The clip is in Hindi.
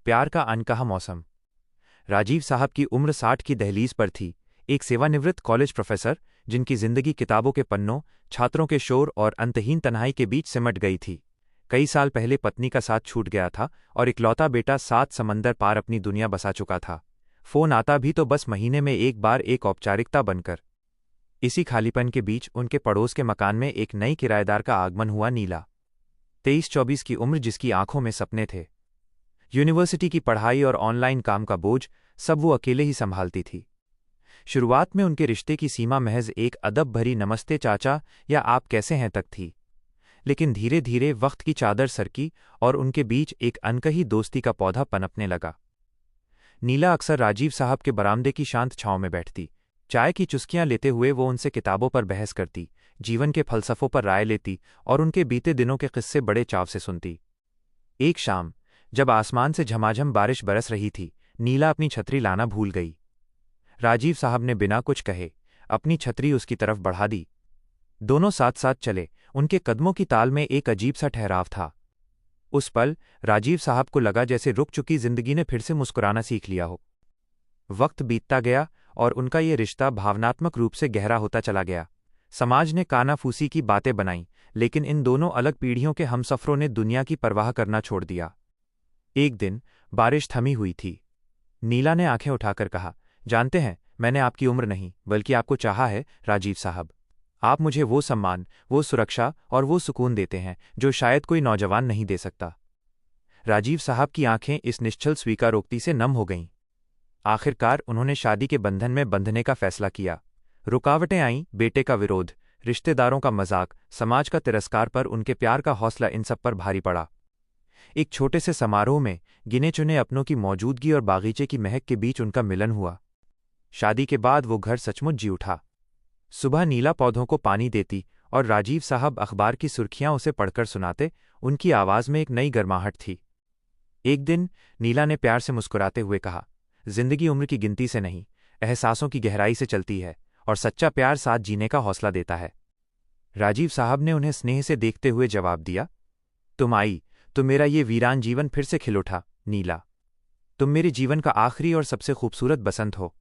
प्यार का अनकहा मौसम। राजीव साहब की उम्र 60 की दहलीज पर थी। एक सेवानिवृत्त कॉलेज प्रोफेसर, जिनकी जिंदगी किताबों के पन्नों, छात्रों के शोर और अंतहीन तन्हाई के बीच सिमट गई थी। कई साल पहले पत्नी का साथ छूट गया था और इकलौता बेटा 7 समंदर पार अपनी दुनिया बसा चुका था। फोन आता भी तो बस महीने में एक बार, एक औपचारिकता बनकर। इसी खालीपन के बीच उनके पड़ोस के मकान में एक नई किराएदार का आगमन हुआ। नीला, 23-24 की उम्र, जिसकी आंखों में सपने थे। यूनिवर्सिटी की पढ़ाई और ऑनलाइन काम का बोझ सब वो अकेले ही संभालती थी। शुरुआत में उनके रिश्ते की सीमा महज एक अदब भरी नमस्ते चाचा या आप कैसे हैं तक थी, लेकिन धीरे धीरे वक्त की चादर सरकी और उनके बीच एक अनकही दोस्ती का पौधा पनपने लगा। नीला अक्सर राजीव साहब के बरामदे की शांत छांव में बैठती। चाय की चुस्कियां लेते हुए वो उनसे किताबों पर बहस करती, जीवन के फलसफों पर राय लेती और उनके बीते दिनों के किस्से बड़े चाव से सुनती। एक शाम, जब आसमान से झमाझम बारिश बरस रही थी, नीला अपनी छतरी लाना भूल गई। राजीव साहब ने बिना कुछ कहे अपनी छतरी उसकी तरफ बढ़ा दी। दोनों साथ साथ चले। उनके कदमों की ताल में एक अजीब सा ठहराव था। उस पल राजीव साहब को लगा जैसे रुक चुकी जिंदगी ने फिर से मुस्कुराना सीख लिया हो। वक्त बीतता गया और उनका ये रिश्ता भावनात्मक रूप से गहरा होता चला गया। समाज ने कानाफूसी की बातें बनाईं, लेकिन इन दोनों अलग पीढ़ियों के हमसफरों ने दुनिया की परवाह करना छोड़ दिया। एक दिन बारिश थमी हुई थी। नीला ने आंखें उठाकर कहा, जानते हैं, मैंने आपकी उम्र नहीं बल्कि आपको चाहा है राजीव साहब। आप मुझे वो सम्मान, वो सुरक्षा और वो सुकून देते हैं जो शायद कोई नौजवान नहीं दे सकता। राजीव साहब की आंखें इस निश्चल स्वीकारोक्ति से नम हो गईं। आखिरकार उन्होंने शादी के बंधन में बंधने का फैसला किया। रुकावटें आईं, बेटे का विरोध, रिश्तेदारों का मजाक, समाज का तिरस्कार, पर उनके प्यार का हौसला इन सब पर भारी पड़ा। एक छोटे से समारोह में गिने चुने अपनों की मौजूदगी और बागीचे की महक के बीच उनका मिलन हुआ। शादी के बाद वो घर सचमुच जी उठा। सुबह नीला पौधों को पानी देती और राजीव साहब अखबार की सुर्खियां उसे पढ़कर सुनाते। उनकी आवाज में एक नई गर्माहट थी। एक दिन नीला ने प्यार से मुस्कुराते हुए कहा, जिंदगी उम्र की गिनती से नहीं, एहसासों की गहराई से चलती है और सच्चा प्यार साथ जीने का हौसला देता है। राजीव साहब ने उन्हें स्नेह से देखते हुए जवाब दिया, तुम आई तो मेरा ये वीरान जीवन फिर से खिल उठा। नीला, तुम मेरे जीवन का आखिरी और सबसे खूबसूरत बसंत हो।